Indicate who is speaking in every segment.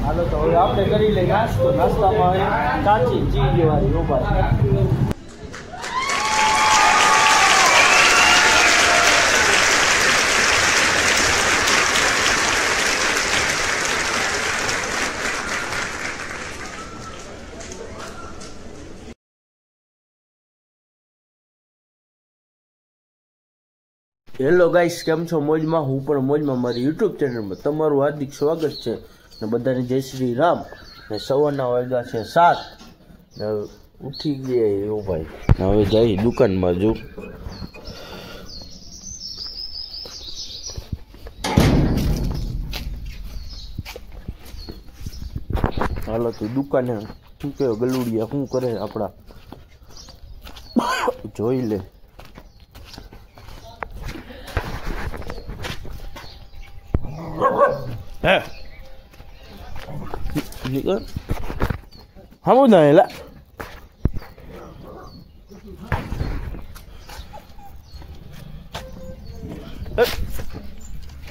Speaker 1: હાલો તો હવે આપણે કરી લઈએ નાસ્તો. નાસ્તામાં કાચી ચીજ વાળી ઉભા. હેલો ગાઈસ, કેમ છો? મોજમાં? હું પણ મોજમાં. મારી યુટ્યુબ ચેનલમાં તમારું હાર્દિક સ્વાગત છે ને બધાને જય શ્રી રામ. ને સવારના વાગ્યા છે 7 ને ઉઠી ગયા એવું ભાઈ. હવે જઈ દુકાનમાં જો. હાલો તો દુકાને શું કે ગલુડિયા શું કરે આપણા જોઈ લે. Kamu dah elak.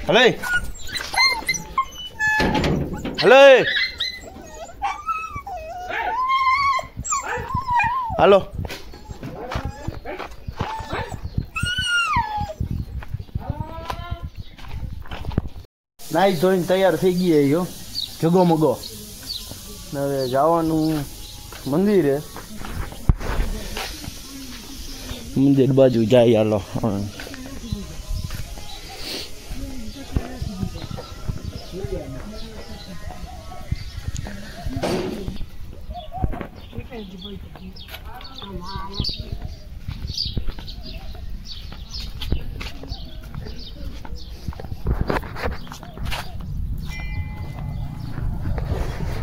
Speaker 1: Halo. Halo. Halo. નાઈ ધોઈને તૈયાર થઈ ગયા યો જગો મગો. હવે જવાનું મંદિરે. મંદિર બાજુ જાય. હાલો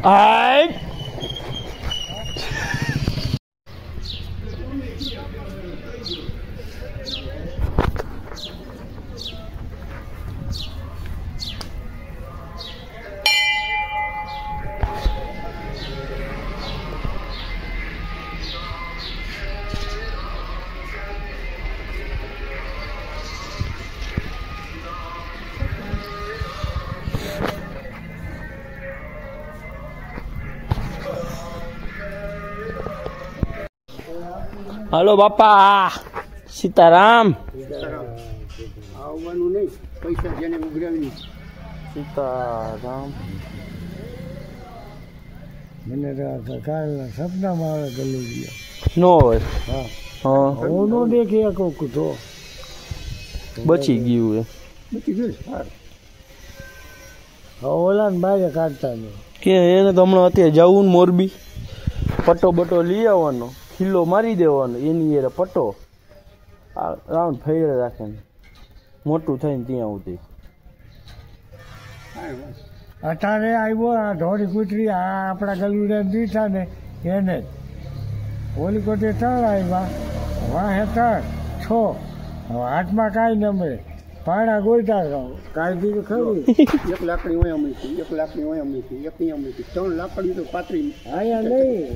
Speaker 1: Ay. Halo Bapak, Sitaram.
Speaker 2: આવવાનું નહીં, પૈસા જેને ઉઘરાવી.
Speaker 1: સીતારામ.
Speaker 2: મને કાલના સપનામાં આવે ગલુડિયા.
Speaker 1: નો હોય.
Speaker 2: હા હું નો દેખી કોક તો
Speaker 1: બચી ગયું એ.
Speaker 2: બચી ગયું સારું. ઓલા ને બારે કાઢતા નહીં
Speaker 1: કે એને તો હમણાં અત્યારે જવું ને મોરબી પટ્ટો બટો લઈ આવવાનો, ખીલ્લો મારી દેવાનો, એની એ પટ્ટો રાઉન્ડ ફેરે રાખે ને મોટું થઈને ત્યાં સુધી.
Speaker 2: અત્યારે આવ્યો આ ધોળી કૂતરી આ આપણા ગલુડા દીઠા ને એને જ ઓલી કોટે 3 આવ્યા, વાહે 3 6. હવે હાથમાં કાંઈ ન મળે. પાણા ગોઈતા કાંઈ દીધું ખરું. 1 લાકડી હોય અમીથી, 1 લાકડી હોય અમીથી, 1 અહીંયા અમીથી 3 લાકડી તો પાતળી અહીંયા નહીં.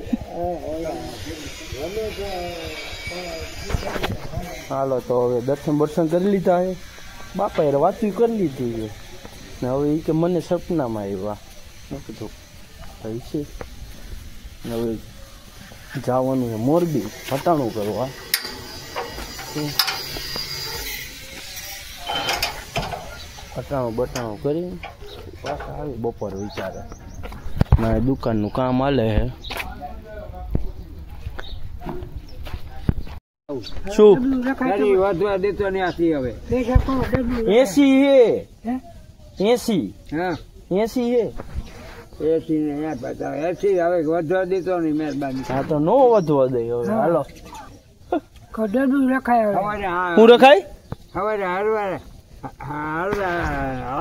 Speaker 1: હાલો તો હવે દર્શન કરી લીધા છે. બાપા યાર વાતું કરી લીધી છે ને હવે એ કે મને સપનામાં આવ્યા. મેં કીધું ભાઈ છે ને હવે જવાનું છે મોરબી હટાણું કરવા. હટાણું બટાણું કરી પાછા આવી બપોર વિચારે. મારે દુકાનનું કામ હાલે છે. શું
Speaker 2: વધવા દેતો ને આથી હવે
Speaker 1: 80 હે 80.
Speaker 2: હા
Speaker 1: 80 હે
Speaker 2: 80 ને 80 હવે વધવા દેતો નહીં મહેરબાની.
Speaker 1: હા તો નો વધવા દે હવે. હાલો
Speaker 2: કડડું રખાય
Speaker 1: હું રખાય
Speaker 2: સવારે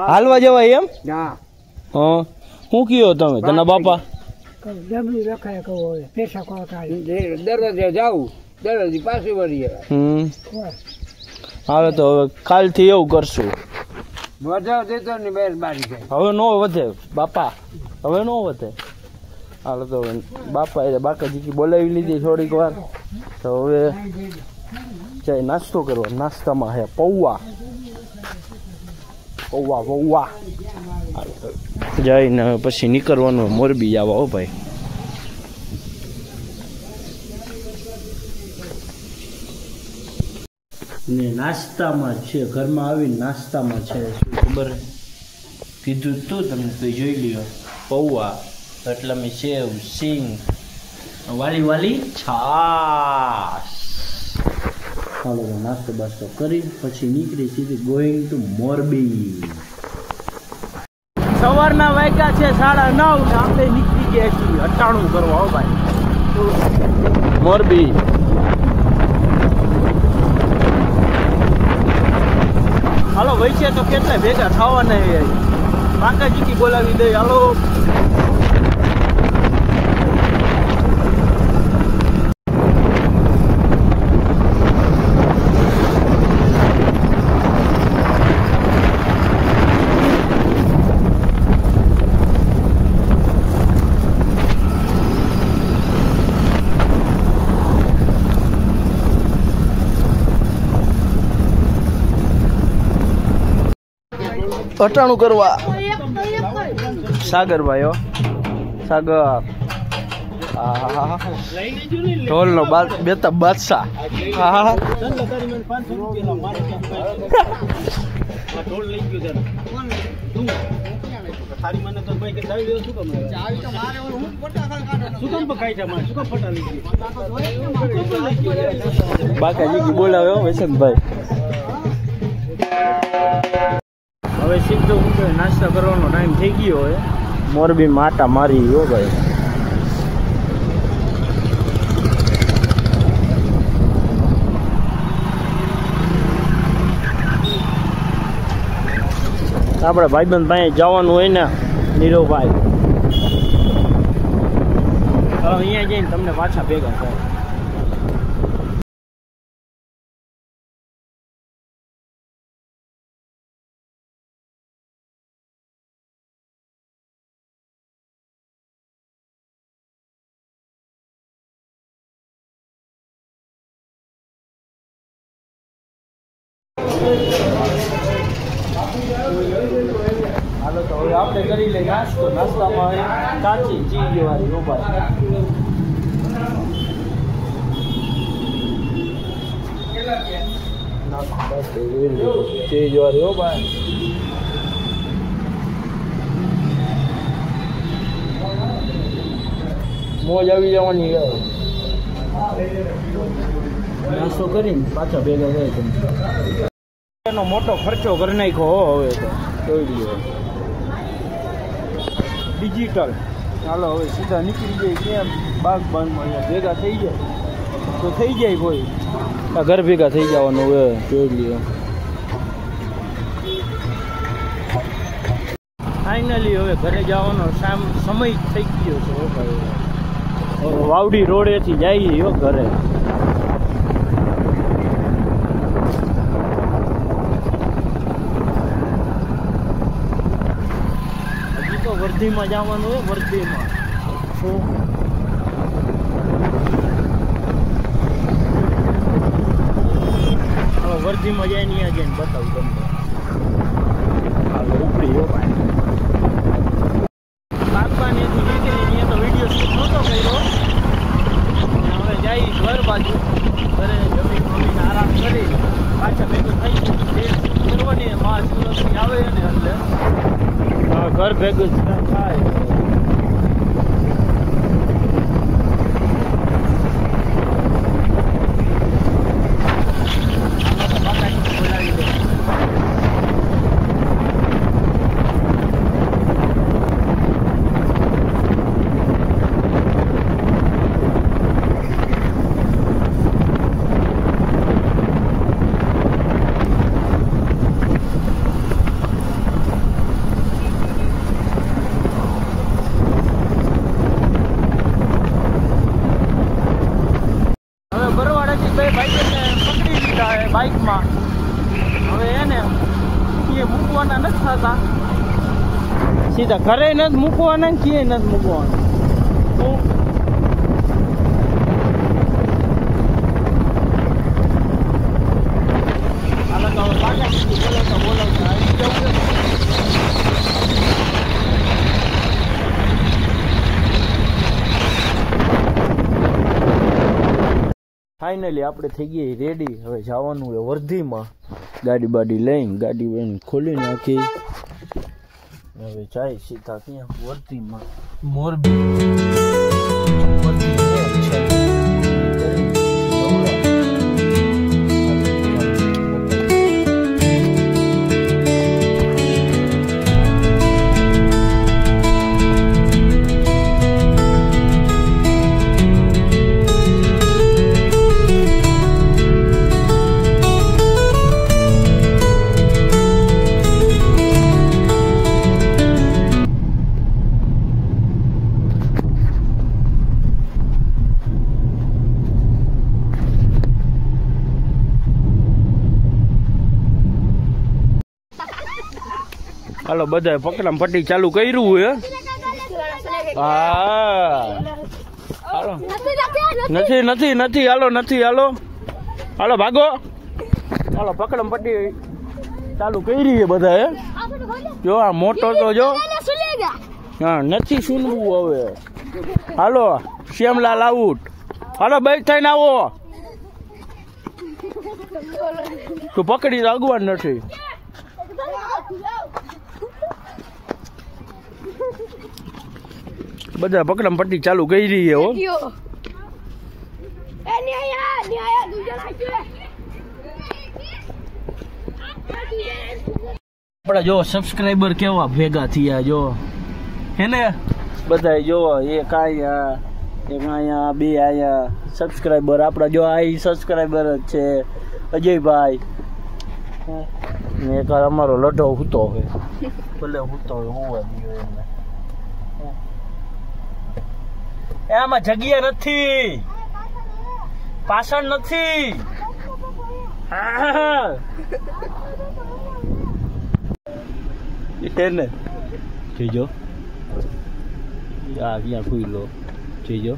Speaker 1: હાલવા જવાય એમ.
Speaker 2: હા
Speaker 1: હા શું કયો તમે તને બાપા?
Speaker 2: ડબલું રખાય કહો પૈસા કો દરરોજે જાવું, દરરોજ પાછું વળીએ.
Speaker 1: હવે તો હવે કાલથી એવું કરશું.
Speaker 2: વધાવ દેતો ને મહેરબાની થાય.
Speaker 1: હવે નો વધે બાપા, હવે નો વધે. હાલો તો બાપા એ બાકાજી બોલાવી લીધી થોડીક વાર. તો હવે ચાય નાસ્તો કરવા. નાસ્તામાં હે પૌવા. પૌવા પૌવા જઈને પછી નીકળવાનું મોરબી જવા. હો ભાઈ, ને નાસ્તામાં છે, ઘરમાં આવીને નાસ્તામાં છે શું ખબર કીધું તું તમને તો જોઈ લ્યો. પૌવા, એટલે મેં સેવ, સિંગ, વાલી વાલી છાશ. ચાલો નાસ્તો બાસ્તો કરી પછી નીકળી સીધી ગોઈંગ ટુ મોરબી. સવારના વાગ્યા છે 9:30 ને આપણે નીકળી ગયા છીએ 98 કરવા. હો ભાઈ, મોરબી. હાલો ભાઈ છે તો કેટલા ભેગા થવાના કાકાજી કી બોલાવી દે. હાલો અટાણું કરવા. સાગરભાઈ, સાગર ઢોલ નો બેતા બાદશાહ. બાકાજી બોલાવે વૈશનભાઈ. હવે સીધો નાસ્તા કરવાનો ટાઈમ થઈ ગયો હોય. મોરબી માટા મારી. હો ભાઈ, આપણે ભાઈબંધ ભાઈ જવાનું હોય ને નીરવભાઈ. હવે અહીંયા જઈને તમને પાછા ભેગા થાય. હાલો તો હવે આપણે કરી લઈએ નાસ્તો. નાસ્તામાં કાચી ચીજ વાળી. હો ભાઈ, ચીજ વાળી. હો ભાઈ, મોજ આવી જવાની. નાસ્તો કરીને પાછા ભેગા થાય તમે. એનો મોટો ખર્ચો કરી નાખ્યો. હવે તો જોઈ લ્યો ડિજિટલ. ચાલો હવે સીધા નીકળી જાય. કેમ બાગ બાગમાં અહીંયા ભેગા થઈ જાય તો થઈ જાય. કોઈ ઘર ભેગા થઈ જવાનું. હવે જોઈ લ્યો ફાઇનલી હવે ઘરે જવાનો સમય થઈ ગયો છે. વાવડી રોડેથી જઈએ હો ઘરે. વર્ધીમાં જવાનું હોય. વર્ધીમાં વર્ધીમાં જાય ને ત્યાં જઈને બતાવું તમને. હાલો ઉપડી. હો ભાઈ, કાકબાનેથી નીકળી ત્યાં તો વિડીયો શૂટ નહોતો કર્યો. હવે જાય ઘર બાજુ. ઘરે જમીન મમ્મીને આરામ કરી પાછા ભેગું થઈ કરવાની. માં સુરતથી આવે ને એટલે ઘર ભેગું જ થાય. બાઇકમાં હવે એને એ મૂકવાના નથી થતા. સીધા ઘરે નથી મૂકવાના ને ક્યાંય નથી મૂકવાના. હાલો તો બોલાવતા આવી જવું. ફાઇનલી આપણે થઈ ગઈ રેડી. હવે જવાનું હોય વર્ધીમાં. ગાડી બાડી લઈને ગાડી ખોલી નાખી. હવે જાય સીધા ત્યાં વર્ધીમાં. મોરબી હાલો બધા પકડામ પટ્ટી ચાલુ કર્યું હોય. હા હાલો નથી નથી નથી હાલો નથી હાલો હાલો ભાગો. હાલો પકડમ પટ્ટી ચાલુ કરી છે બધા. જો આ મોટો તો જો હા નથી સુનવું હવે. હાલો શ્યામલાલ આઉટ. હાલો બેગ થઈને આવો. તું પકડી તો અગવાન નથી. બધા પકડમ પટ્ટી ચાલુ કરી રહી છે. હો આપડા જો સબસ્ક્રાઈબર કેવા ભેગા થયા જો હે ને બધા. જો એક આયા એક આયા બે આયા સબસ્ક્રાઈબર આપડા. જો આ સબસ્ક્રાઈબર જ છે અજયભાઈ. એક અમારો લઢો હૂતો હોય. ભલે હૂતો હોય હોવા દો એને. આમાં જગ્યા નથી, પાછળ નથી. એને જોઈજો અહીંયા ખુઈ લો જોઈજો.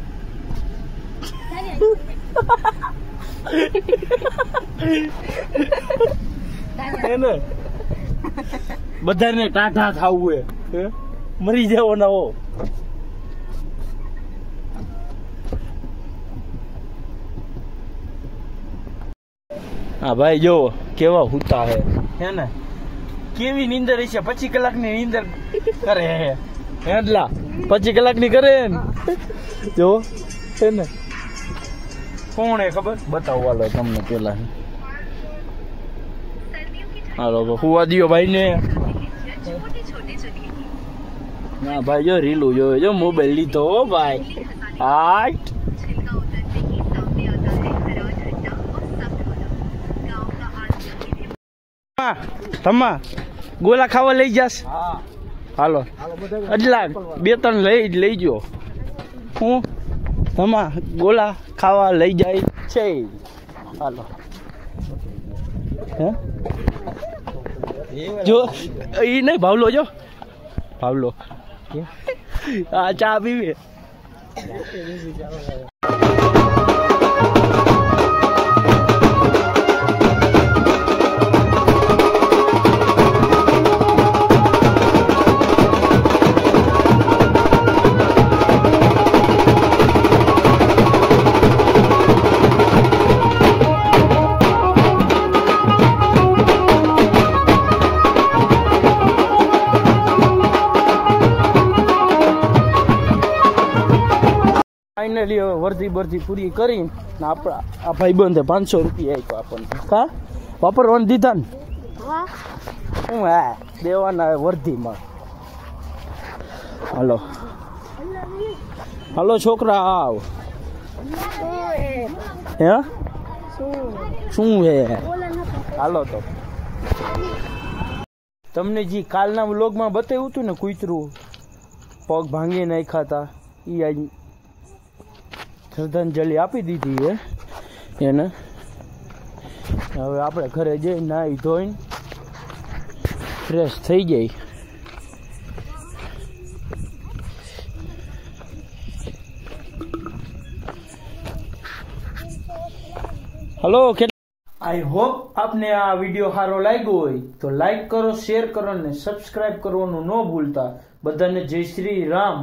Speaker 1: એને બધાને ટાઢા થાવું હે, મરી જાવ ના હો. હા ભાઈ જો કેવા હુતા હે ને. કેવી નીંદર હશે? 25 કલાકની નીંદર કરે હે એટલા. 25 કલાકની કરે ને જો છે ને. કોણ હે ખબર? બતાવો હાલો તમને પેલા. હાલો હુવા દિયો ભાઈ ને. ના ભાઈ જો રીલું જોયો જો મોબાઈલ લીધો હો ભાઈ. હાટ તમા ગોલા ખાવા લઈ જાસ. હાલો એટલા 2-3 લઈ જો. હું તમા ગોલા ખાવા લઈ જાય છે. હાલો હે જો એ નહીં ભાવલો જો ભાવલો આ ચા પીવે. ફાઇનલી હવે વર્ધી પૂરી કરી ને આપણા આ ભાઈબંધે 500 રૂપિયા આપ્યા આપણને. કા વાપરવાનું દીધા ને હું હા દેવાના વર્ધીમાં. હાલો હાલો છોકરા આવ. હે શું હે? હાલો તો તમને જે કાલના વ્લોગમાં બતાવ્યું હતું ને કૂતરું પગ ભાંગી નાખ્યા હતા એ આ શ્રદ્ધાંજલિ આપી દીધી હે એને. હવે આપણે ઘરે જઈ નાહી ધોઈને ફ્રેશ થઈ જાય. हेलो आई होप आपने आ वीडियो सारो लाग्यो હોય તો લાઈક કરો, શેર કરો ને સબસ્ક્રાઇબ કરવાનું ન ભૂલતા. બધાને જય શ્રી રામ,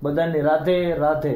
Speaker 1: બધાને રાધે રાધે.